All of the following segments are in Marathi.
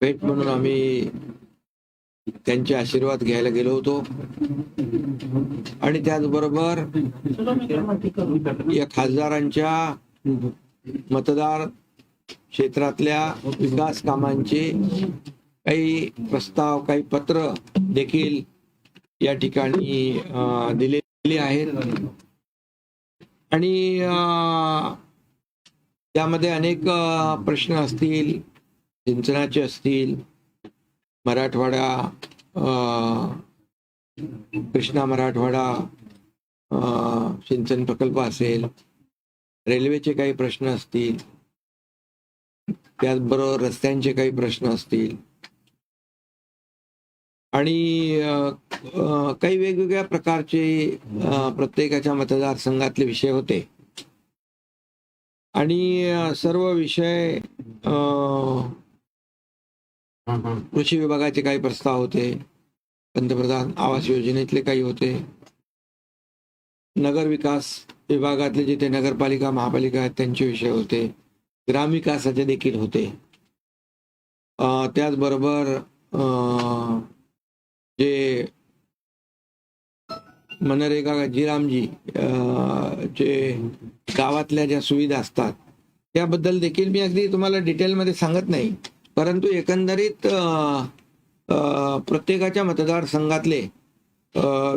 भेट म्हणून आम्ही त्यांचे आशीर्वाद घ्यायला गेलो होतो आणि त्याचबरोबर या खासदारांच्या मतदार क्षेत्रातल्या विकास कामांचे काही प्रस्ताव, काही पत्र देखील या ठिकाणी दिलेली आहेत आणि त्यामध्ये अनेक प्रश्न असतील, सिंचनाचे असतील, मराठवाडा, कृष्णा मराठवाडा सिंचन प्रकल्प असेल, रेल्वेचे काही प्रश्न असतील, त्याचबरोबर रस्त्यांचे काही प्रश्न असतील आणि काही वेगवेगळ्या प्रकारचे प्रत्येकाच्या मतदारसंघातले विषय होते आणि सर्व विषय कृषी विभागाचे काही प्रस्ताव होते, पंतप्रधान आवास योजनेतले काही होते, नगर विकास विभागातले जिथे नगरपालिका महापालिका आहेत त्यांचे विषय होते, ग्रामविकासाचे देखील होते. त्याचबरोबर जे मनरेगा जीरामजी जे गावातल्या ज्या सुविधा असतात त्याबद्दल देखील मी अगदी तुम्हाला डिटेलमध्ये सांगत नाही, परंतु एकंदरीत प्रत्येकाच्या मतदारसंघातले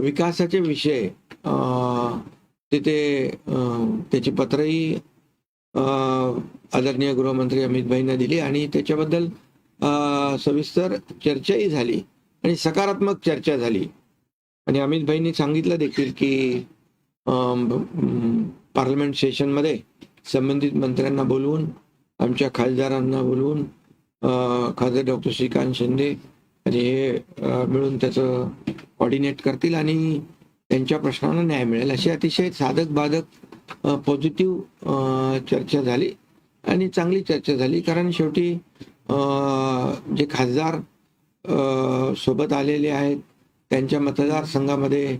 विकासाचे विषय तिथे त्याची पत्रही आदरणीय गृहमंत्री अमित भाईंना दिली आणि त्याच्याबद्दल सविस्तर चर्चाही झाली आणि सकारात्मक चर्चा झाली. आणि अमित भाईंनी सांगितलं देखील की पार्लमेंट सेशनमध्ये संबंधित मंत्र्यांना बोलवून, आमच्या खासदारांना बोलवून, खासदार डॉक्टर श्रीकांत शिंदे आणि हे मिळून त्याचं कॉर्डिनेट करतील आणि त्यांच्या प्रश्नांना न्याय मिळेल अशी अतिशय साधक बाधक पॉझिटिव्ह चर्चा झाली आणि चांगली चर्चा झाली. कारण शेवटी जे खासदार सोबत आलेले आहेत त्यांच्या मतदारसंघामध्ये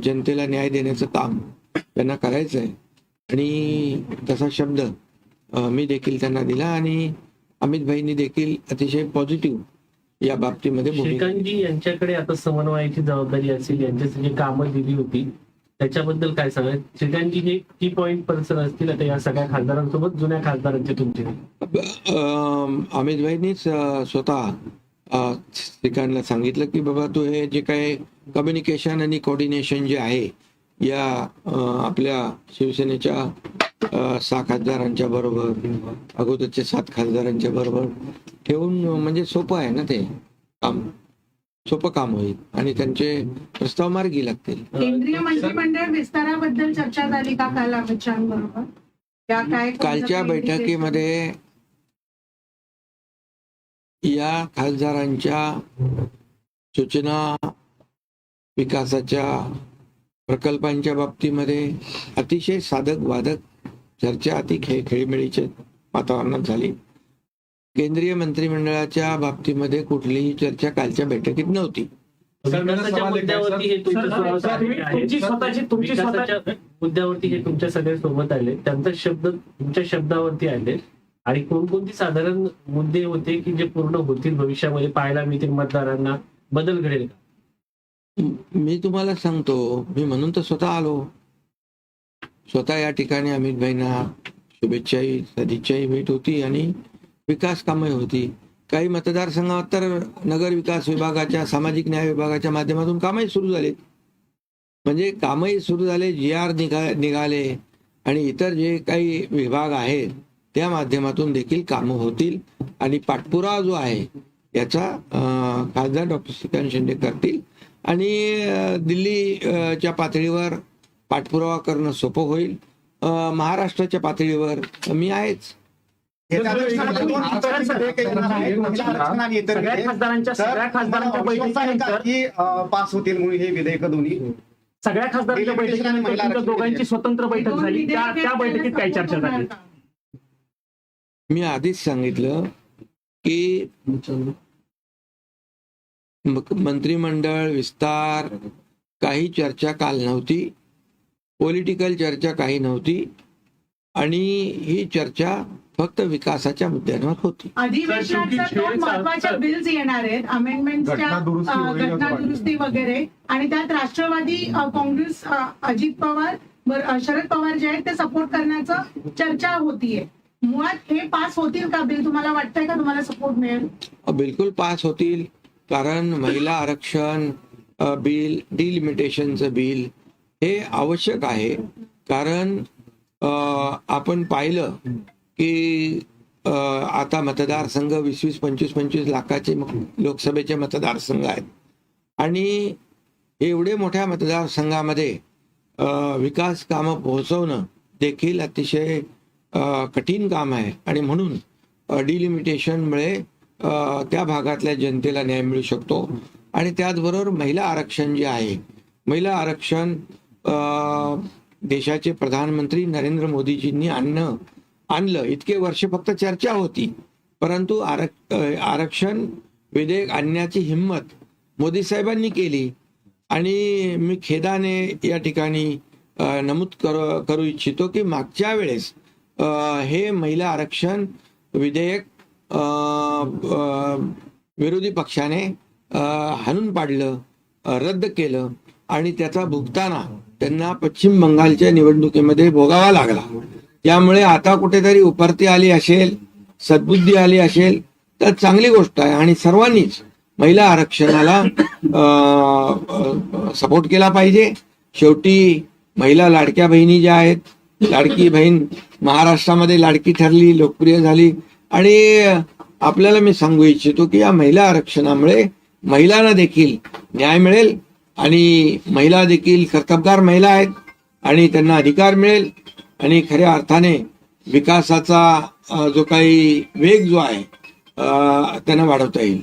जनतेला न्याय देण्याचं काम त्यांना करायचं आहे आणि तसा शब्द मी देखील त्यांना दिला आणि अमित भाईंनी देखील अतिशय पॉझिटिव्ह या बाबतीमध्ये श्रीकांतजी यांच्याकडे आता समन्वयाची जबाबदारी असेल, यांच्यासाठी कामं दिली होती त्याच्याबद्दल काय सांगा? श्रीकांतजी हे की पॉइंट पर्सन असतील आता या सगळ्या खासदारांसोबत, जुन्या खासदारांचे तुमचे? अमित भाईंनीच स्वतः श्रीकांतला सांगितलं की बाबा तू हे जे काय कम्युनिकेशन आणि कोऑर्डिनेशन जे आहे या आपल्या शिवसेनेच्या 6 खासदारांच्या बरोबर, अगोदरच्या 7 खासदारांच्या बरोबर ठेवून म्हणजे सोपं आहे ना, ते काम सोपं काम होईल आणि त्यांचे प्रस्ताव मार्गी लागतील. केंद्रीय मंत्रिमंडळ विस्ताराबद्दल चर्चा झाली का काल अमित शहांबरोबर? कालच्या बैठकीमध्ये या खासदारांच्या सूचना, विकासाच्या प्रकल्पांच्या बाबतीमध्ये अतिशय साधक वादक चर्चा अति खेळीमेळीच्या वातावरणात झाली. केंद्रीय मंत्रिमंडळाच्या बाबतीमध्ये कुठलीही चर्चा कालच्या बैठकीत नव्हती. मुद्द्यावरती हे तुमच्या सगळे सोबत आले, त्यांचा शब्द तुमच्या शब्दावरती आले आणि कोणकोणती साधारण मुद्दे होते की जे पूर्ण होतील, भविष्यामध्ये पाहायला मिळतील, मतदारांना बदल घडेल? मी तुम्हाला सांगतो, मी म्हणून तर स्वतः आलो. स्वतः या ठिकाणी अमित भाईंना शुभेच्छाही सदिच्छाही भेट होती आणि विकास कामही होती. काही मतदारसंघात तर नगर विकास विभागाच्या, सामाजिक न्याय विभागाच्या माध्यमातून कामही सुरू झाले. म्हणजे कामही सुरू झाले, GR निघाले आणि इतर जे काही विभाग आहेत त्या माध्यमातून देखील कामं होतील आणि पाठपुरावा जो आहे याचा खासदार डॉक्टर श्रीकांत शिंदे करतील आणि दिल्लीच्या पातळीवर पाठपुरावा करणं सोपं होईल. महाराष्ट्राच्या पातळीवर मी आहेच. सगळ्या खासदारांच्या बैठकीनंतर पास होतील म्हणून हे विधेयक दोन्ही सगळ्या खासदारांच्या बैठकीनंतर दोघांची स्वतंत्र बैठक झाली, त्या बैठकीत काय चर्चा झाली? मी आधीच सांगितलं की मंत्रिमंडळ विस्तार काही चर्चा काल नव्हती, पॉलिटिकल चर्चा काही नव्हती आणि ही चर्चा फक्त विकासाच्या मुद्द्यांवर होती. अधिवेशनात दोन महत्वाच्या बिल्स येणार आहेत, अमेंडमेंटच्या घटना दुरुस्ती वगैरे, आणि त्यात राष्ट्रवादी काँग्रेस अजित पवार शरद पवार जे आहेत ते सपोर्ट करण्याचं चर्चा होतीये. मुळात हे पास होतील का बिल? तुम्हाला वाटतंय का तुम्हाला सपोर्ट मिळेल? बिलकुल पास होतील, कारण महिला आरक्षण बिल, डिलिमिटेशनचं बिल हे आवश्यक आहे. कारण आपण पाहिलं की आता मतदारसंघ 20-25 लाखाचे लोकसभेचे मतदारसंघ आहेत आणि एवढे मोठ्या मतदारसंघामध्ये विकास कामं पोहोचवणं देखील अतिशय कठीण काम आहे आणि म्हणून डिलिमिटेशनमुळे त्या भागातल्या जनतेला न्याय मिळू शकतो. आणि त्याचबरोबर महिला आरक्षण जे आहे, महिला आरक्षण देशाचे प्रधानमंत्री नरेंद्र मोदीजींनी आणलं. इतके वर्ष फक्त चर्चा होती, परंतु आरक्षण विधेयक आणण्याची हिंमत मोदी साहेबांनी केली. आणि मी खेदाने या ठिकाणी नमूद करू इच्छितो की मागच्या वेळेस हे महिला आरक्षण विधेयक विरोधी पक्षाने हाणून पाडलं, रद्द केलं आणि त्याचा भुगताना त्यांना पश्चिम बंगालच्या निवडणुकीमध्ये भोगावा लागला. त्यामुळे आता कुठेतरी उपरती आली असेल, सद्बुद्धी आली असेल तर चांगली गोष्ट आहे आणि सर्वांनीच महिला आरक्षणाला सपोर्ट केला पाहिजे. शेवटी महिला लाडक्या बहिणी ज्या आहेत, लाडकी बहीण महाराष्ट्रामध्ये लाडकी ठरली, लोकप्रिय झाली. आणि आपल्याला मी सांगू इच्छितो की या महिला आरक्षणामुळे महिलांना देखील न्याय मिळेल आणि महिला देखील कर्तबगार महिला आहेत आणि त्यांना अधिकार मिळेल आणि खऱ्या अर्थाने विकासाचा जो काही वेग जो आहे त्यांना वाढवता येईल.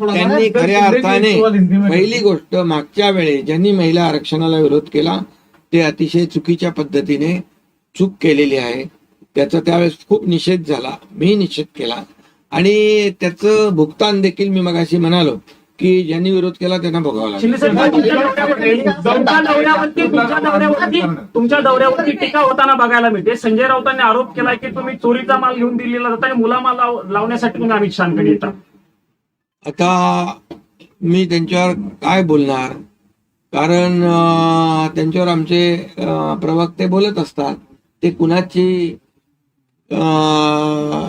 त्यांनी खऱ्या अर्थाने पहिली गोष्ट, मागच्या वेळेस ज्यांनी महिला आरक्षणाला विरोध केला ते अतिशय चुकीच्या पद्धतीने चूक केलेली आहे. त्याचा त्यावेळेस खूप निषेध झाला, मी निषेध केला आणि त्याचं भुगतान देखील मी मगाशी म्हणालो की ज्यांनी विरोध केला त्यांना भोगावं लागेल. तुमच्या दौऱ्यावरती टीका होताना बघायला मिळते. संजय राऊतांनी आरोप केला की तुम्ही चोरीचा माल घेऊन दिलेला जाता आणि मुलामाल लावण्यासाठी तुम्ही अमित शहाकडे येता. आता मी त्यांच्यावर काय बोलणार, कारण त्यांच्यावर आमचे प्रवक्ते बोलत असतात. ते कुणाची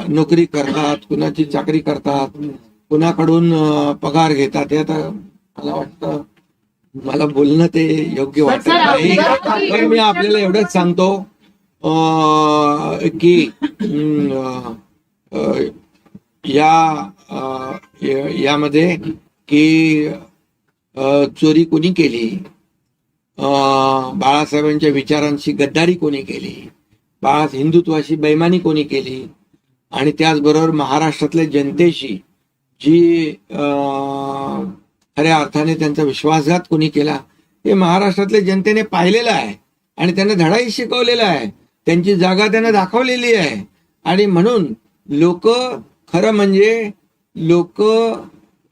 नोकरी करतात, कुणाची चाकरी करतात, कुणाकडून पगार घेतात, हे आता मला वाटतं मला बोलणं ते योग्य वाटत नाही. पण मी आपल्याला एवढंच सांगतो की यामध्ये की चोरी कोणी केली, बाळासाहेबांच्या विचारांची गद्दारी कोणी केली, हिंदुत्वाशी बेईमानी कोणी केली आणि त्याचबरोबर महाराष्ट्रातल्या जनतेशी जी खऱ्या अर्थाने त्यांचा विश्वासघात कोणी केला हे महाराष्ट्रातल्या जनतेने पाहिलेलं आहे आणि त्यांना धडाही शिकवलेला आहे. त्यांची जागा त्यांना दाखवलेली आहे आणि म्हणून लोक, खरं म्हणजे लोक,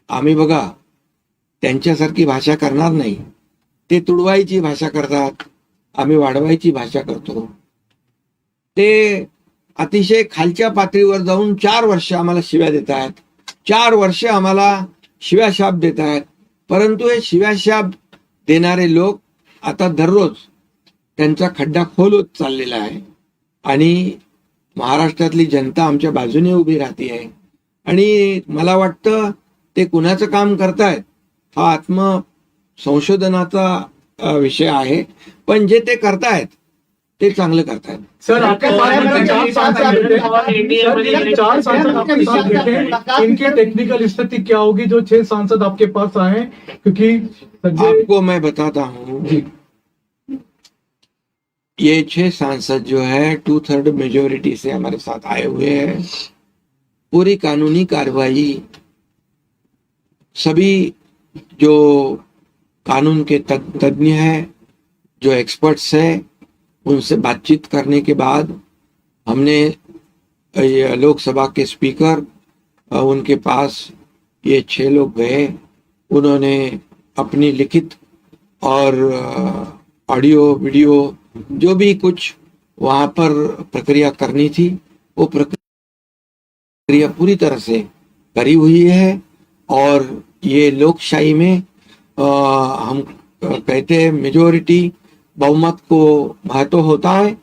आम्ही बघा त्यांच्यासारखी भाषा करणार नाही. ते तुडवायची भाषा करतात, आम्ही वाढवायची भाषा करतो. ते अतिशय खालच्या पातळीवर जाऊन 4 वर्ष आम्हाला शिव्या देत आहेत, 4 वर्ष आम्हाला शिव्याशाप देत आहेत. परंतु हे शिव्याशाप देणारे लोक आता दररोज त्यांचा खड्डा खोल होत चाललेला आहे आणि महाराष्ट्रातली जनता आमच्या बाजूने उभी राहते आहे. आणि मला वाटतं ते कुणाचं काम करतायत हा आत्मसंशोधनाचा विषय आहे, पण जे ते करतायत ते चांगलं करतायत. सर, आपके इनकी टेक्निकल स्थिति क्या होगी जो 6 सांसद आपके पास आए हैं? क्योंकि आपको मैं बताता हूँ, ये 6 सांसद जो है 2/3 मेजोरिटी से हमारे साथ आए हुए हैं. पूरी कानूनी कार्रवाई सभी जो कानून के तज्ञ हैं, जो एक्सपर्ट्स हैं, उनसे बातचीत करने के बाद हमने लोकसभा के स्पीकर उनके पास ये 6 लोग गए. उन्होंने अपनी लिखित और ऑडियो वीडियो जो भी कुछ वहां पर प्रक्रिया करनी थी वो प्रक्रिया पूरी तरह से करी हुई है। और ये लोकशाही में हम कहते हैं मेजोरिटी बहुमत को महत्व होता है।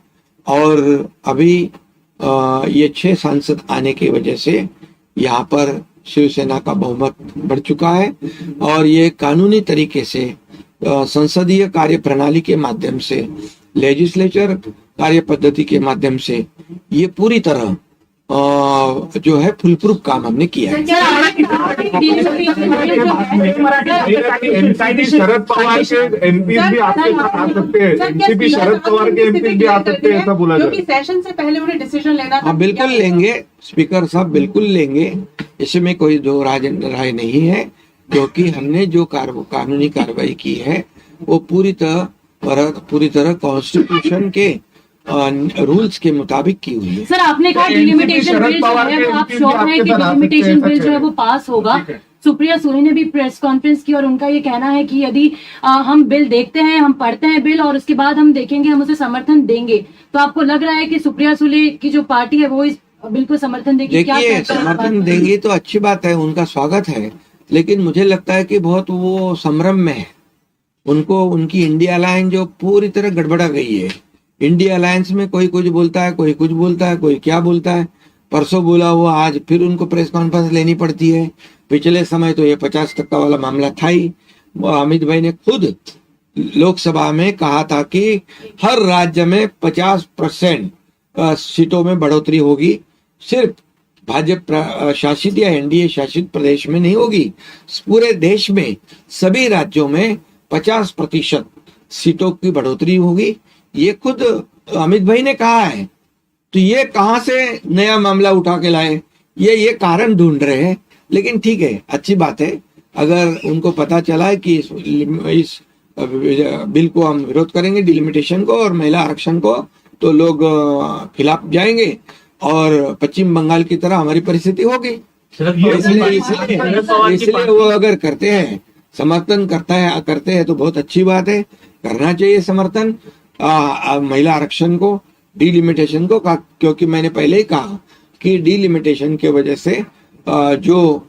और अभी ये 6 सांसद आने की वजह से यहाँ पर शिवसेना का बहुमत बढ़ चुका है और ये कानूनी तरीके से संसदीय कार्य प्रणाली के माध्यम से, लेजिस्लेचर कार्य पद्धति के माध्यम से ये पूरी तरह जो है फुल प्रूफ काम हमने किया है। शरद पवार के एमपी भी आपके साथ आ सकते हैं, एनसीपी शरद पवार के एमपी भी आ सकते हैं, ऐसा बोला जा रहा है। सेशन से पहले उन्हें डिसीजन लेना था। हाँ बिल्कुल लेंगे स्पीकर साहब, बिल्कुल लेंगे, इसमें कोई दो राय नहीं है, क्योंकि हमने जो कानूनी कार्रवाई की है वो पूरी तरह कॉन्स्टिट्यूशन के रूल्स के मुताबिक की हुई है। सर आपने कहा डिलिमिटेशन बिल जो है वो आप श्योर है कि डिलिमिटेशन बिल जो है वो पास होगा। सुप्रिया सुले ने भी प्रेस कॉन्फ्रेंस की और उनका ये कहना है कि यदि हम बिल देखते हैं, हम पढ़ते हैं बिल और उसके बाद हम देखेंगे, हम उसे समर्थन देंगे, तो आपको लग रहा है कि सुप्रिया सुले की जो पार्टी है वो इस बिल को समर्थन देगी? देखिए समर्थन देंगी तो अच्छी बात है, उनका स्वागत है, लेकिन मुझे लगता है कि बहुत वो संभ्रम में है। उनको उनकी इंडिया अलायंस जो पूरी तरह गड़बड़ा गई है। इंडिया अलायंस में कोई कुछ बोलता है, कोई कुछ बोलता है, कोई क्या बोलता है। परसों बोला हुआ आज फिर उनको प्रेस कॉन्फ्रेंस लेनी पड़ती है। पिछले समय तो ये 50% वाला मामला था ही। अमित भाई ने खुद लोकसभा में कहा था कि हर राज्य में 50% सीटों में बढ़ोतरी होगी, सिर्फ भाजपा शासित या एनडीए शासित प्रदेश में नहीं होगी, पूरे देश में सभी राज्यों में 50% सीटों की बढ़ोतरी होगी। ये खुद अमित भाई ने कहा है। तो ये कहां से नया मामला उठा के लाए, ये कारण ढूंढ रहे हैं। लेकिन ठीक है, अच्छी बात है, अगर उनको पता चला है कि इस बिल को हम विरोध करेंगे, डिलिमिटेशन को और महिला आरक्षण को, तो लोग खिलाफ जाएंगे और पश्चिम बंगाल की तरह हमारी परिस्थिति होगी। इसलिए वो अगर करते हैं, समर्थन करते हैं तो बहुत अच्छी बात है, करना चाहिए समर्थन महिला आरक्षण को, डिलिमिटेशन को, क्योंकि मैंने पहले ही कहा कि डिलिमिटेशन के वजह से जो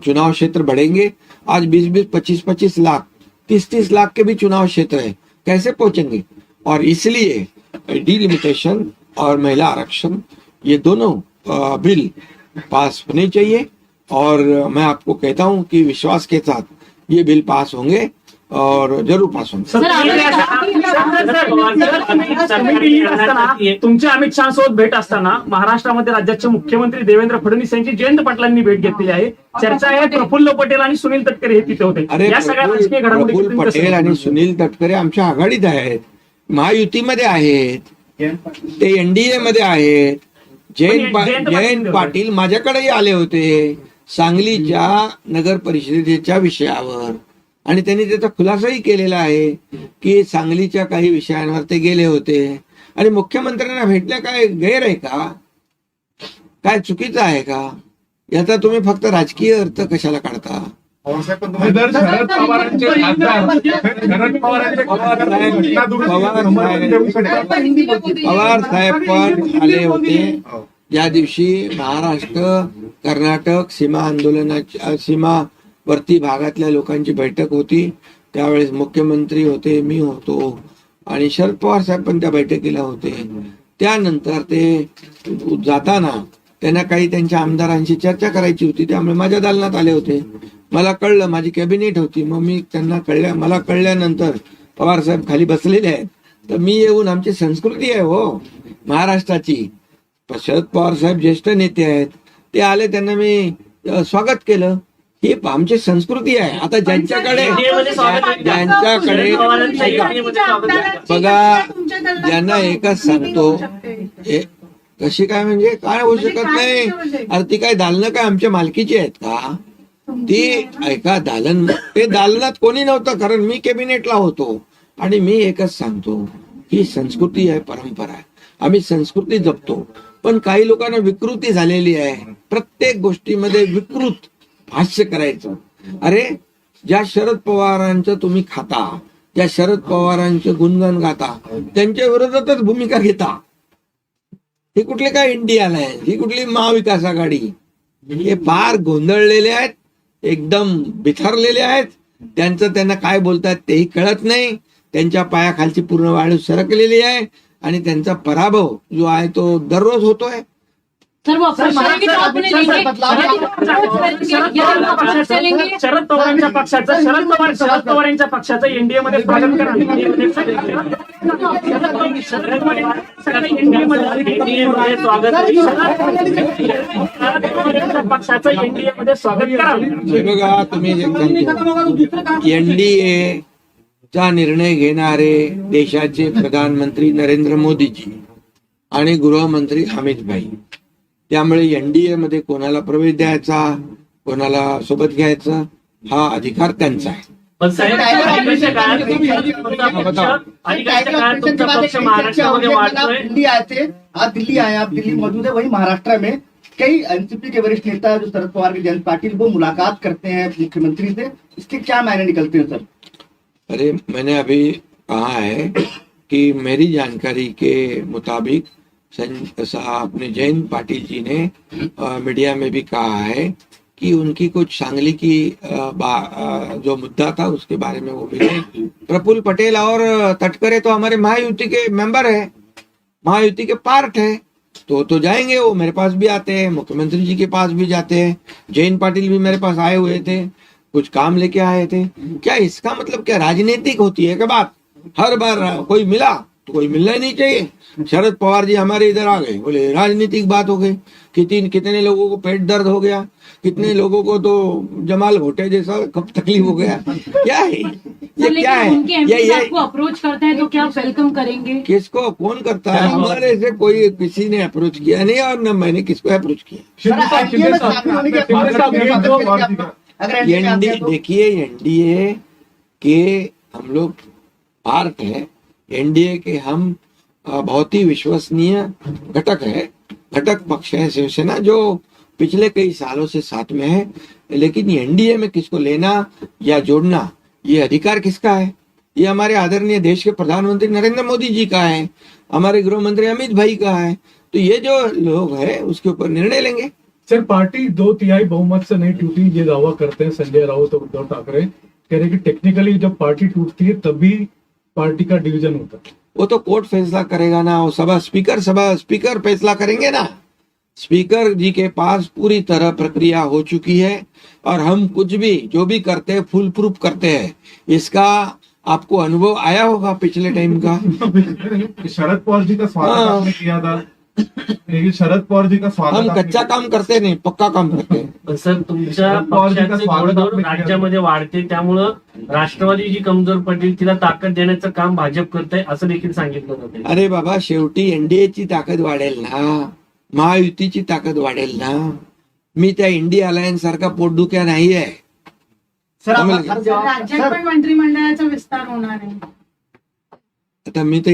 चुनाव क्षेत्र बढ़ेंगे, आज 20-20, 25-25 लाख, 30-30 लाख के भी चुनाव क्षेत्र है, कैसे पहुंचेंगे? और इसलिए डिलिमिटेशन और महिला आरक्षण ये दोनों बिल पास होने चाहिए। और मैं आपको कहता हूं कि विश्वास के साथ ये बिल पास होंगे और जरूर पास होंगे। तुमच्या अमित शहा सोबत भेट असताना महाराष्ट्रामध्ये राज्याचे मुख्यमंत्री देवेंद्र फडणवीस यांची जयंत पाटलांनी भेट घेतलेली आहे। चर्चा आहे प्रफुल्ल पटेल आणि सुनील तटकरे हे तिथे होते। अरे या सगळ्या राजकीय प्रफुल्ल घडामोडी पटेल आणि सुनील तटकरे आमच्या आघाडीत आहेत, महायुतीमध्ये आहेत, ते एनडीए मध्ये आहेत। जयंत पाटील माझ्याकडेही आले होते सांगलीच्या नगर परिषदेच्या विषयावर, आणि त्यांनी त्याचा खुलासाही केलेला आहे की सांगलीच्या काही विषयांवर ते गेले होते आणि मुख्यमंत्र्यांना भेटल्या काय गैर आहे का? काय चुकीचं आहे का? याचा तुम्ही फक्त राजकीय अर्थ कशाला काढता? शरद पवारांचे पवार साहेब पण आले होते ज्या दिवशी महाराष्ट्र कर्नाटक सीमावर्ती भागातल्या लोकांची बैठक होती, त्यावेळेस मुख्यमंत्री होते, मी होतो आणि शरद पवार साहेब पण त्या बैठकीला होते। त्यानंतर ते जाताना त्यांना काही त्यांच्या आमदारांशी चर्चा करायची होती, त्यामुळे माझ्या दालनात आले होते। मला कळलं, माझी कॅबिनेट होती, मग मी त्यांना मला कळल्यानंतर पवार साहेब खाली बसलेले आहेत, तर मी येऊन, आमची संस्कृती आहे हो महाराष्ट्राची, शरद पवार साहेब ज्येष्ठ नेते आहेत, ते आले, त्यांना मी स्वागत केलं, ही आमची संस्कृती आहे। आता ज्यांच्याकडे बघा, ज्यांना एकच सांगतो, कशी काय म्हणजे काय होऊ शकत नाही? अरे ती काय दालनं काय आमच्या मालकीची आहेत का? ती ऐका, ते दालनात कोणी नव्हतं, कारण मी कॅबिनेटला होतो। आणि मी एकच सांगतो, ही संस्कृती आहे, परंपरा आहे, आम्ही संस्कृती जपतो। पण काही लोकांना विकृती झालेली आहे, प्रत्येक गोष्टीमध्ये विकृत भाष्य करायचं। अरे ज्या शरद पवारांचं तुम्ही खाता, त्या शरद पवारांचे गुणगान गाता, त्यांच्या विरोधातच भूमिका घेता. हे कुठले काय इंडिया अलायन्स, ही कुठली महाविकास आघाडी? हे फार गोंधळलेले आहेत, एकदम बिथरलेले आहेत. त्यांना काय बोलतात तेही कळत नाही. त्यांच्या पायाखालची पूर्ण वाळू सरकलेली आहे आणि त्यांचा पराभव जो आहे तो दररोज होतोय. सर वो अप्रोच करेंगे तो आप उन्हें देंगे, शरद पवारांच्या पक्षाचं शरद पवारांच्या पक्षाचं एनडीए मध्ये स्वागत करा. पक्षाचं एनडीए मध्ये स्वागत करा. हे बघा, तुम्ही एनडीए चा निर्णय घेणारे देशाचे प्रधानमंत्री नरेंद्र मोदीजी आणि गृहमंत्री अमित भाई. त्यामुळे एनडीए मध्ये कोणाला प्रवेश द्यायचा, कोणाला सोबत घ्यायचा हा अधिकार त्यांचा आहे. पण साहेब, अलीकडच्या काळात तुमचा पक्ष महाराष्ट्रामध्ये वाढतोय. दिल्ली आए थे, आज दिल्ली आए, आप दिल्ली मौजूद है. वही महाराष्ट्र में कई एनसीपी के वरिष्ठ नेता जो शरद पवार के जयंत पाटिल वो मुलाकात करते हैं मुख्यमंत्री से. इसके क्या मायने निकलते हैं सर? अरे, मैंने अभी कहा है कि मेरी जानकारी के मुताबिक अपने जयंत पाटिल जी ने मीडिया में भी कहा है कि उनकी कुछ सांगली की जो मुद्दा था उसके बारे में वो मिले. प्रफुल्ल पटेल और तटकरे तो हमारे महायुति के मेंबर है, महायुति के पार्ट है, तो जाएंगे. वो मेरे पास भी आते हैं, मुख्यमंत्री जी के पास भी जाते हैं. जयंत पाटिल भी मेरे पास आए हुए थे, कुछ काम लेके आए थे. क्या इसका मतलब क्या राजनीतिक होती है क्या बात? हर बार कोई मिला तो कोई मिलना ही नहीं चाहिए. शरद पवार जी हमारे इधर आ गए, बोले राजनीतिक बात हो गई. कितने लोगों को पेट दर्द हो गया, कितने लोगों को तो जमाल घोटे जैसा कब तकलीफ हो गया. क्या है ये? क्या है ये? आपको अप्रोच करते हैं तो क्या आप वेलकम करेंगे? किसको कौन करता है? हमारे से कोई किसी ने अप्रोच किया नहीं और न मैंने किसको अप्रोच किया. देखिए, एनडीए के हम लोग पार्ट है. एनडीए के हम बहुत ही विश्वसनीय घटक है, घटक पक्ष है शिवसेना, जो पिछले कई सालों से साथ में है. लेकिन एनडीए में किसको लेना या जोड़ना ये अधिकार किसका है? ये हमारे आदरणीय देश के प्रधानमंत्री नरेंद्र मोदी जी का है, हमारे गृह मंत्री अमित भाई का है. तो ये जो लोग है उसके ऊपर निर्णय लेंगे. सर, पार्टी 2/3 बहुमत से नहीं टूटी, ये दावा करते हैं संजय राउत और उद्धव ठाकरे. कह रहे कि टेक्निकली जब पार्टी टूटती है तभी पार्टी का डिवीजन होता है. वो तो कोर्ट फैसला करेगा ना, वो स्पीकर फैसला करेंगे ना. स्पीकर जी के पास पूरी तरह प्रक्रिया हो चुकी है और हम कुछ भी जो भी करते हैं फुल प्रूफ करते हैं. इसका आपको अनुभव आया होगा पिछले टाइम का. शरद पवार जी का स्वागत आपने किया था. शरद पवार जी का स्वागत हम कच्चा काम करते नाही, पक्का काम करते. पण सर, तुमच्या पक्षाचे घोडदौड राज्यामध्ये वाढते, त्यामुळं राष्ट्रवादी जी कमजोर पडली तिला ताकद देण्याचं काम भाजप करतंय असं देखील सांगितलं जाते. अरे बाबा, शेवटी एनडीएची ताकद वाढेल ना, महायुतीची ताकद वाढेल ना. मी त्या इंडिया अलायन्स सारखा पोटदुख्या नाही आहे. राज्यात पण मंत्रिमंडळाचा विस्तार होणार आहे. आता मी तर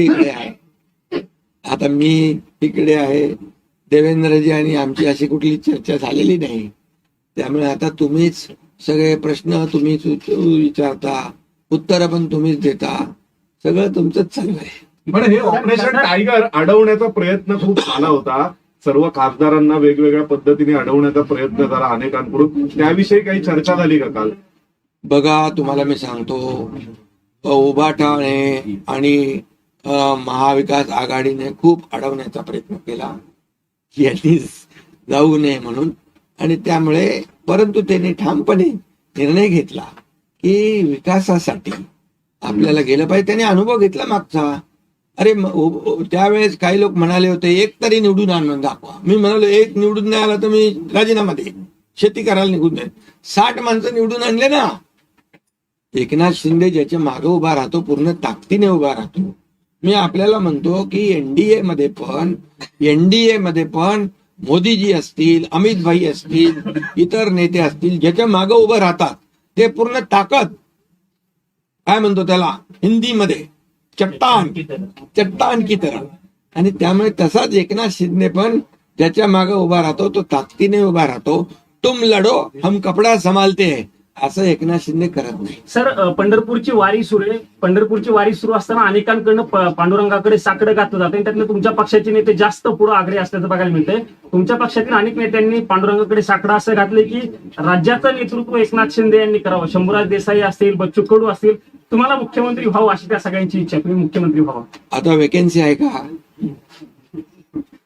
इकडे आहे, देवेंद्रजी आणि आमची अशी कुठली चर्चा झालेली नाही. त्यामुळे आता तुम्हीच सगळे प्रश्न तुम्हीच विचारता, उत्तर पण तुम्हीच देता, सगळं तुमचंच चालू आहे. पण हे ऑपरेशन टायगर अडवण्याचा प्रयत्न खूप झाला होता. सर्व खासदारांना वेगवेगळ्या पद्धतीने अडवण्याचा प्रयत्न झाला अनेकांकडून. त्याविषयी काही चर्चा झाली का काल? बघा, तुम्हाला मी सांगतो, उभाटाने आणि महाविकास आघाडीने खूप अडवण्याचा प्रयत्न केला यांनी जाऊ नये म्हणून. आणि त्यामुळे परंतु त्यांनी ठामपणे निर्णय घेतला की विकासासाठी आपल्याला गेलं पाहिजे. त्याने अनुभव घेतला मागचा. अरे त्यावेळेस काही लोक म्हणाले होते एक तरी निवडून आणून दाखवा. मी म्हणालो एक निवडून नाही आला तर मी राजीनामा देईन, शेती करायला निघून जाईल. 60 माणसं निवडून आणले ना. एकनाथ शिंदे ज्याच्या मागे उभा राहतो, पूर्ण ताकदीने उभा राहतो. मी आपल्याला म्हणतो की एनडीए मध्ये पण मोदीजी असतील, अमित भाई असतील, इतर नेते असतील, ज्याच्या मागे उभं राहतात ते पूर्ण ताकद, काय म्हणतो त्याला हिंदीमध्ये, चट्टान की तरह. आणि त्यामुळे तसाच एकनाथ शिंदे पण ज्याच्या मागे उभा राहतो तो ताकदीने उभा राहतो. तुम लढो हम कपडा संभालते हैं, असं एकनाथ शिंदे करत नाही. सर पंढरपूरची वारी सुरू आहे. पंढरपूरची वारी सुरू असताना अनेकांकडनं पांडुरंगाकडे साकडं घातलं जातं आणि त्यातले तुमच्या पक्षाचे नेते जास्त पुढे आग्रही असल्याचं बघायला मिळतंय. तुमच्या पक्षातील अनेक नेत्यांनी पांडुरंगाकडे साकडं असं घातलंय की राज्याचं नेतृत्व एकनाथ शिंदे यांनी करावं. शंभूराज देसाई असतील, बच्चू कडू असतील, तुम्हाला मुख्यमंत्री व्हावं अशी त्या सगळ्यांची इच्छा आहे. तुम्ही मुख्यमंत्री व्हावं. आता वेकेन्सी आहे का?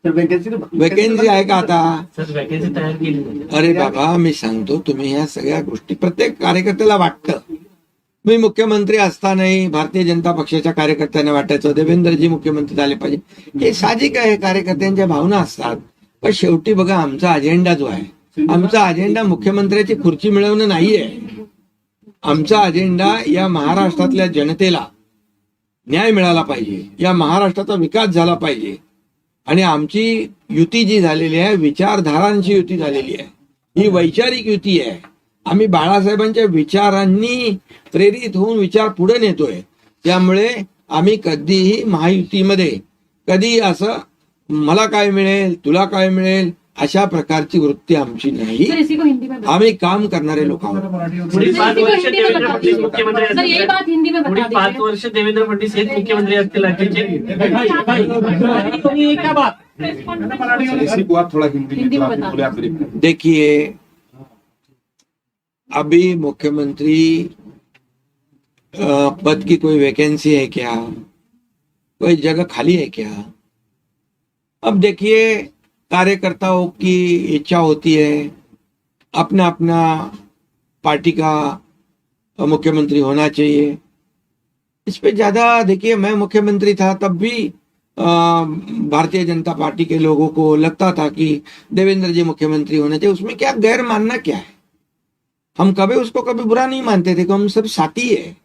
वेकेन्सी आहे का आता? सर वॅकन्सी तयार केली नाही. अरे बाबा, मी सांगतो, तुम्ही ह्या सगळ्या गोष्टी प्रत्येक कार्यकर्त्याला वाटतं. मी मुख्यमंत्री असतानाही भारतीय जनता पक्षाच्या कार्यकर्त्यांना वाटायचं देवेंद्रजी मुख्यमंत्री झाले पाहिजे. हे साहजिक आहे, कार्यकर्त्यांच्या भावना असतात. पण शेवटी बघा, आमचा अजेंडा जो आहे, आमचा अजेंडा मुख्यमंत्र्याची खुर्ची मिळवणं नाहीये. आमचा अजेंडा या महाराष्ट्रातल्या जनतेला न्याय मिळाला पाहिजे, या महाराष्ट्राचा विकास झाला पाहिजे. आणि आमची युती जी झालेली आहे, विचारधारांची युती झालेली आहे, ही वैचारिक युती आहे. आम्ही बाळासाहेबांच्या विचारांनी प्रेरित होऊन विचार पुढे नेतोय. त्यामुळे आम्ही कधीही महायुतीमध्ये कधी असं मला काय मिळेल, तुला काय मिळेल, अशा प्रकारची वृत्ती आमची नाही. सर इसी को हिंदी में आम्ही काम करणारे लोक आहोत. पुढील 5 वर्ष देवेंद्र फडणवीस मुख्यमंत्री सर यही असतील. बात हिंदी में पुढील बता 5 दीजिए. वर्ष देवेंद्र फडणवीस हेच मुख्यमंत्री असतील राज्याचे. इसी को आप थोड़ा हिंदी में बता बोले आप गरीब। देखिए, अभी मुख्यमंत्री पद की कोई वैकेंसी है क्या? कोई जगह खाली है क्या? अब देखिए, कार्यकर्ताओं की इच्छा होती है अपना अपना पार्टी का मुख्यमंत्री होना चाहिए. इस पे ज्यादा देखिए, मैं मुख्यमंत्री था तब भी भारतीय जनता पार्टी के लोगों को लगता था कि देवेंद्र जी मुख्यमंत्री होने चाहिए. उसमें क्या गैर मानना क्या है? हम कभी उसको कभी बुरा नहीं मानते थे, कि हम सब साथी है.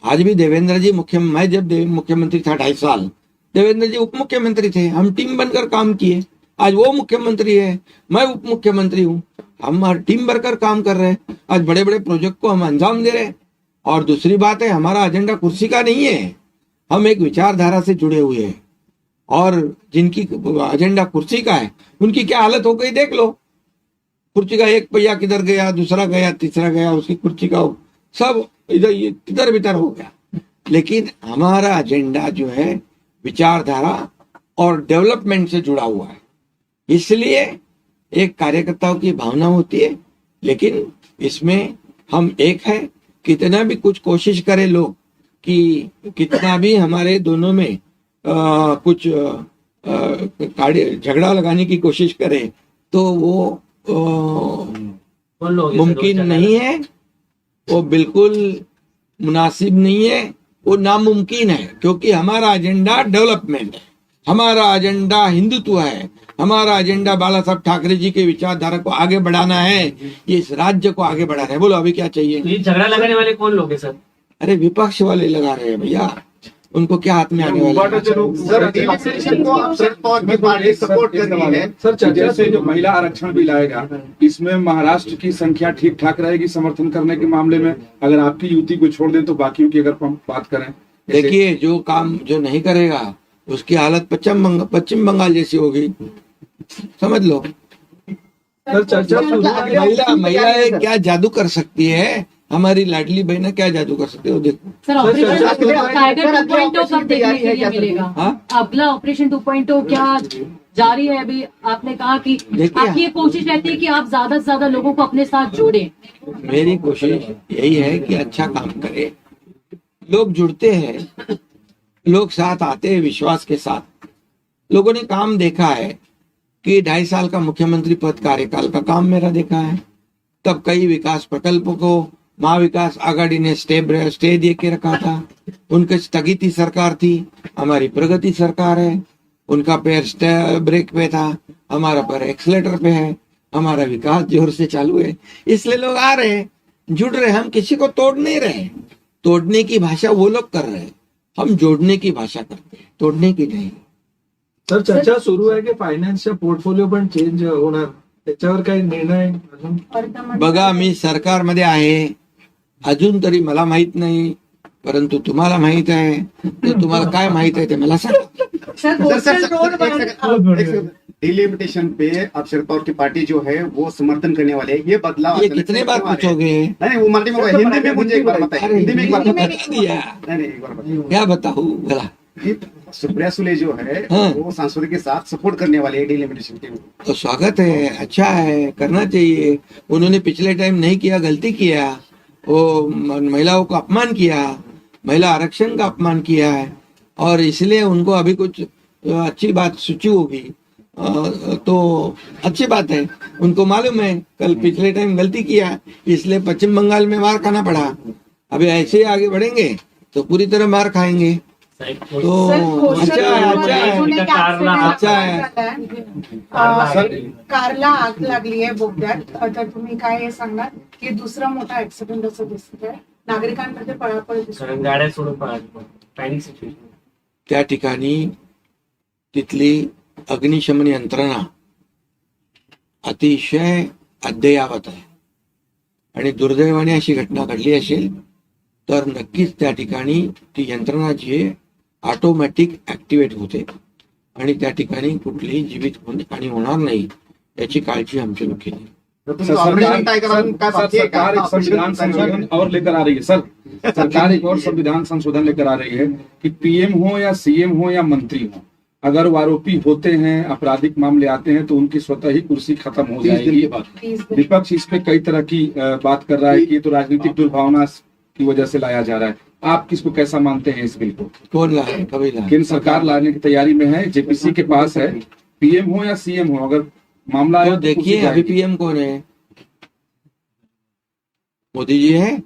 आज भी देवेंद्र जी मैं जब मुख्यमंत्री था 2.5 साल, देवेंद्र जी उप मुख्यमंत्री थे. हम टीम बनकर काम किए. आज वो मुख्यमंत्री है, मैं उप मुख्यमंत्री हूँ. हम हर टीम बनकर काम कर रहे हैं. आज बड़े बड़े प्रोजेक्ट को हम अंजाम दे रहे हैं. और दूसरी बात है, हमारा एजेंडा कुर्सी का नहीं है. हम एक विचारधारा से जुड़े हुए हैं. और जिनकी एजेंडा कुर्सी का है, उनकी क्या हालत हो गई देख लो. कुर्सी का एक पहिया किधर गया, दूसरा गया, तीसरा गया, उसकी कुर्सी का सब इधर किधर बिधर हो गया. लेकिन हमारा एजेंडा जो है विचारधारा और डेवलपमेंट से जुड़ा हुआ है. इसलिए एक कार्यकर्ताओं की भावना होती है, लेकिन इसमें हम एक है. कितना भी कुछ कोशिश करे लोग, कि कितना भी हमारे दोनों में कुछ झगड़ा लगाने की कोशिश करे, तो वो कौन लोग हैं सर मुमकिन वो नहीं है. वो बिल्कुल मुनासिब नहीं है. वो नामुमकिन है. क्योंकि हमारा एजेंडा डेवलपमेंट है, हमारा एजेंडा हिंदुत्व है, हमारा एजेंडा बाला साहब ठाकरे जी के विचारधारा को आगे बढ़ाना है, ये इस राज्य को आगे बढ़ाना है. बोलो अभी क्या चाहिए? तो ये झगड़ा लगाने वाले कौन लोग हैं सर? अरे विपक्ष वाले लगा रहे हैं भैया, उनको क्या हाथ में आने वाला है? उबाटाचे लोग सर, opposition को आप शरद पवार की पार्टी सपोर्ट कर रही है. सर, चर्चा से जो महिला आरक्षण बिल आएगा, इसमें महाराष्ट्र की संख्या ठीक ठाक रहेगी समर्थन करने के मामले में? अगर आपकी युति को छोड़ दें तो बाकियों की अगर हम बात करें, देखिए, जो काम जो नहीं करेगा उसकी हालत पश्चिम बंगाल जैसी होगी, समझ लो. सर चर्चा महिलाएं क्या जादू कर सकती है? हमारी लाडली बहना क्या जादू कर सकती है, वो देखो. सर ऑपरेशन टाइगर 2.0 ऑपरेशन कब देखने तैयारी के है लिए क्या? मिलेगा? हाँ? अगला ऑपरेशन 2.0 क्या जारी है? अभी आपने कहा कि देखिए, आपकी ये कोशिश रहती है कि आप ज्यादा से ज्यादा लोगों को अपने साथ जोड़ें. मेरी कोशिश यही है कि अच्छा काम करे. लोग जुड़ते हैं, लोग साथ आते हैं विश्वास के साथ. लोगों ने काम देखा है कि 2.5 साल का मुख्यमंत्री पद कार्यकाल का काम मेरा देखा है. तब कई विकास प्रकल्पों को महाविकास आघाड़ी ने स्टे दे के रखा था. उनके स्थगित सरकार थी, हमारी प्रगति सरकार है. उनका पैर ब्रेक पे था, हमारा पैर एक्सीलेटर पे है. हमारा विकास जोर से चालू है. इसलिए लोग आ रहे हैं, जुड़ रहे हैं. हम किसी को तोड़ नहीं रहे. तोड़ने की भाषा वो लोग कर रहे हैं, हम जोड़ने की भाषा करते हैं, तोड़ने की नहीं. सर चर्चा सुरू आहे की फायनान्सच्या पोर्टफोलिओ पण चेंज होणार, त्याच्यावर काही निर्णय अजून? बघा, मी सरकारमध्ये आहे, अजून तरी मला माहित नाही, परंतु तुम्हाला माहित आहे. तर तुम्हाला काय माहित आहे ते मला सांगा. सर कोस्टल रोड डिलिमिटेशन पे अब शरद पवार की पार्टी जो है वो समर्थन करने वाले है, ये बदलाव ये कितने बार पूछोगे? नहीं वो मराठी में हिंदी में मुझे एक बार बताइए, अरे हिंदी में एक बार हिंदी में बताइए। बता दिया, नहीं एक बार बताइए क्या बताऊं भला? कि सुप्रिया सुले जो है हाँ। वो सांसद के साथ सपोर्ट करने वाले है डिलिमिटेशन के। तो स्वागत है, अच्छा है, करना चाहिए। उन्होंने पिछले टाइम नहीं किया, गलती किया, वो महिलाओं को अपमान किया, महिला आरक्षण का अपमान किया है, और इसलिए उनको अभी कुछ अच्छी बात सूची होगी, तो अच्छी बात है। उनको मालूम है कल पिछले टाइम गलती किया, इसलिए पश्चिम बंगाल में मार खाना पड़ा। अभी ऐसे ही आगे बढ़ेंगे तो पूरी तरह मार खाएंगे। तो अच्छा है। कारला आग लागली आहे बोगद्यात, तर तुम्ही काय सांगणार की दुसरा मोठा ऍक्सिडेंट असं दिसत आहे, नागरिकांमध्ये पळापळ दिसते? कारण गाड्या सोडून पॅनिक सिच्युएशन. त्या ठिकाणी तिथली अग्निशमन यंत्रणा अतिशय अद्ययावत आहे, आणि दुर्दैवाने अशी घटना घडली असेल तर नक्कीच त्या ठिकाणी ती यंत्रणा जी आहे ऑटोमॅटिक ऍक्टिव्हेट होते, आणि त्या ठिकाणी कुठलीही जीवितहानी होणार नाही याची काळजी आमच्या लोक घेते. सरकार एक संविधान संशोधन और लेकर आ रही है सर, सरकार एक और संविधान संशोधन लेकर आ रही है कि पीएम हो या सीएम हो या मंत्री हो, अगर वो आरोपी होते हैं, आपराधिक मामले आते हैं, तो उनकी स्वतः ही कुर्सी खत्म हो जाएगी। विपक्ष इस पे कई तरह की बात कर रहा है कि ये तो राजनीतिक दुर्भावना की वजह से लाया जा रहा है। आप किसको कैसा मानते हैं इस बिल को? कौन लाए, कभी लाए? केंद्र सरकार लाने की तैयारी में है, जेपीसी के पास है, पीएम हो या सीएम हो, अगर मामला आया तो तो देखिए कुर्सी अभी जाएगी। पीएम कौन है? मोदी जी है,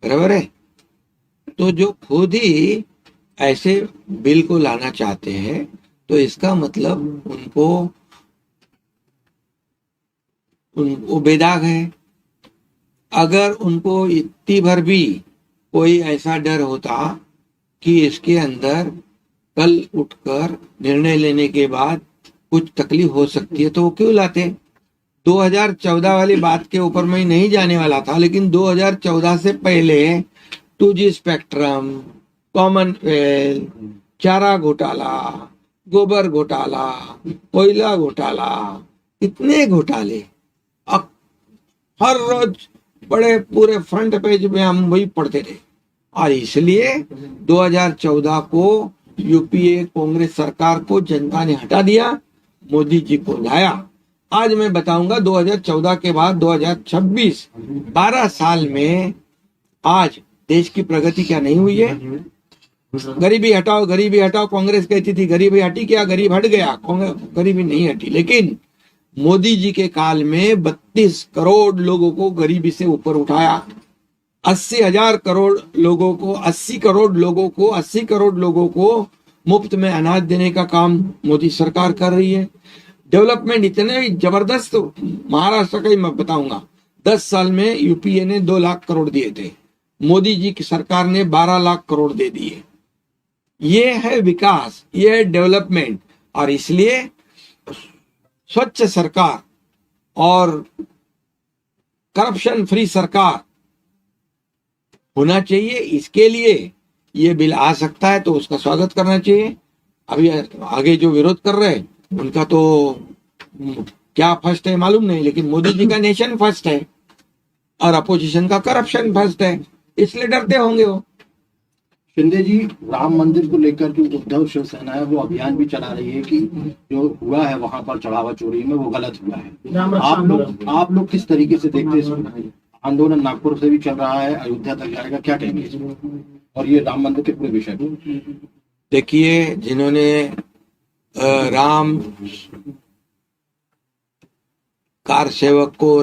बराबर है। तो जो खुद ही ऐसे बिल को लाना चाहते हैं तो इसका मतलब उनको बेदाग है। अगर उनको इतनी भर भी कोई ऐसा डर होता कि इसके अंदर कल उठकर निर्णय लेने के बाद कुछ तकलीफ हो सकती है तो वो क्यों लाते? 2014 वाली बात के ऊपर मैं नहीं जाने वाला था, लेकिन 2014 से पहले 2G स्पेक्ट्रम, कॉमनवेल्थ, चारा घोटाला, गोबर घोटाला, कोयला घोटाला, इतने घोटाले हर रोज बड़े पूरे फ्रंट पेज में हम वही पढ़ते थे, और इसलिए 2014 को यूपीए कांग्रेस सरकार को जनता ने हटा दिया, मोदी जी को लाया। आज मैं बताऊंगा 2014 के बाद 2026 12 साल में आज देश की प्रगति क्या नहीं हुई है। गरीबी हटाओ, गरीबी हटाओ, कांग्रेस कहती थी गरीबी हटी, क्या गरीब हट गया? गरीबी नहीं हटी, लेकिन मोदी जी के काल में 32 करोड़ लोगों को गरीबी से ऊपर उठाया। 80 करोड़ लोगों को मुफ्त में अनाज देने का काम मोदी सरकार कर रही है। डेवलपमेंट इतने जबरदस्त, महाराष्ट्र का ही मैं बताऊंगा, 10 साल में यूपीए ने 2 लाख करोड़ दिए थे, मोदी जी की सरकार ने 12 लाख करोड़ दे दिए। ये है विकास, ये है डेवलपमेंट, और इसलिए स्वच्छ सरकार और करप्शन फ्री सरकार होना चाहिए। इसके लिए ये बिल आ सकता है तो उसका स्वागत करना चाहिए। अभी आगे जो विरोध कर रहे हैं उनका तो क्या फर्स्ट है मालूम नहीं, लेकिन मोदी जी का नेशन फर्स्ट है और अपोजिशन का करप्शन फर्स्ट है, इसलिए डरते होंगे वो। शिंदे जी, राम मंदिर को लेकर जो उद्धव शिवसेना है वो अभियान भी चला रही है कि जो हुआ है वहां पर चढ़ावा चोरी में वो गलत हुआ है। आप लोग किस तरीके से देखते हैं इसमें? आंदोलन नागपुर से भी चल रहा है, अयोध्या तक जाएगा, क्या कहेंगे इसमें? और ये राम मंदिर के पूरे विषय में देखिए, जिन्होंने राम कार सेवक को,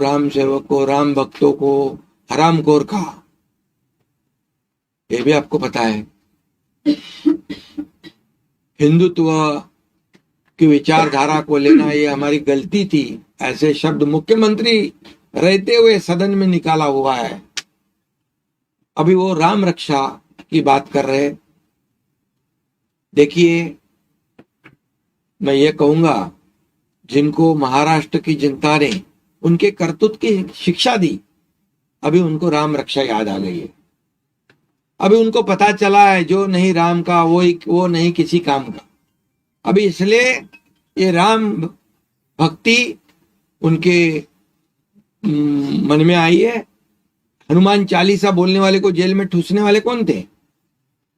राम भक्तों को हरामखोर कहा, ये भी आपको पता है। हिंदुत्व की विचारधारा को लेना ये हमारी गलती थी, ऐसे शब्द मुख्यमंत्री रहते हुए सदन में निकाला हुआ है। अभी वो राम रक्षा की बात कर रहे। देखिए, मैं ये कहूंगा, जिनको महाराष्ट्र की जनता ने उनके करतूत की शिक्षा दी, अभी उनको राम रक्षा याद आ गई है। अभी उनको पता चला है जो नहीं राम का वो नहीं किसी काम का। अभी इसलिए ये राम भक्ति उनके मन में आई है। हनुमान चालीसा बोलने वाले को जेल में ठूसने वाले कौन थे?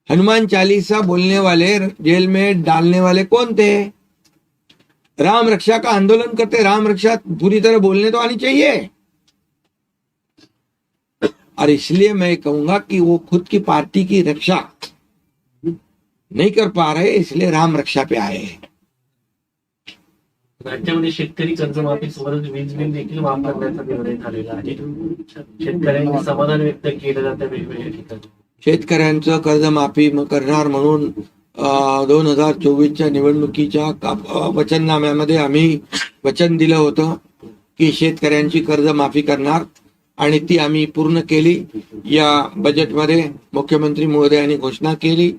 हनुमान चालीसा बोलने वाले जेल में डालने वाले कौन थे? राम रक्षा का आंदोलन करते। राम रक्षा पूरी तरह बोलने तो आनी चाहिए। और इसलिए मैं कहूंगा कि वो खुद की पार्टी की रक्षा नहीं कर पा रहे, इसलिए राम रक्षा पे आए हैं। राज्यामध्ये शेतकरी कर्जमाफी सोबतच वीज बिल देखील माफ करण्याचा निर्णय झालेला आहे. शेतकऱ्यांनी समाधान व्यक्त केलं जातं वेगवेगळ्या ठिकाणी. शेतकऱ्यांचं कर्जमाफी करणार म्हणून 2024च्या निवडणुकीच्या वचननाम्यामध्ये आम्ही वचन दिलं होतं की शेतकऱ्यांची कर्जमाफी करणार आणि ती आम्ही पूर्ण केली. या बजेटमध्ये मुख्यमंत्री महोदयांनी घोषणा केली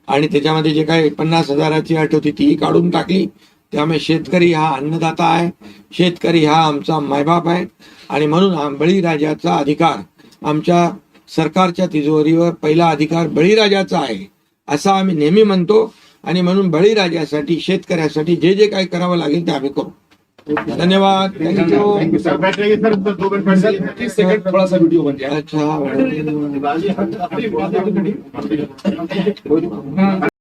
आणि त्याच्यामध्ये जे काही 50,000ची अट होती तीही काढून टाकली. त्यामुळे शेतकरी हा अन्नदाता आहे, शेतकरी हा आमचा मायबाप आहे आणि म्हणून बळीराजाचा अधिकार, आमच्या सरकारच्या तिजोरीवर पहिला अधिकार बळीराजाचा आहे असं आम्ही नेहमी म्हणतो. आणि म्हणून बळीराजासाठी, शेतकऱ्यासाठी जे जे काही करावं लागेल ते आम्ही करू. धन्यवाद. थँक्यू. सर 30 सेकंड थोड़ा सा वीडियो बन जाए. अच्छा.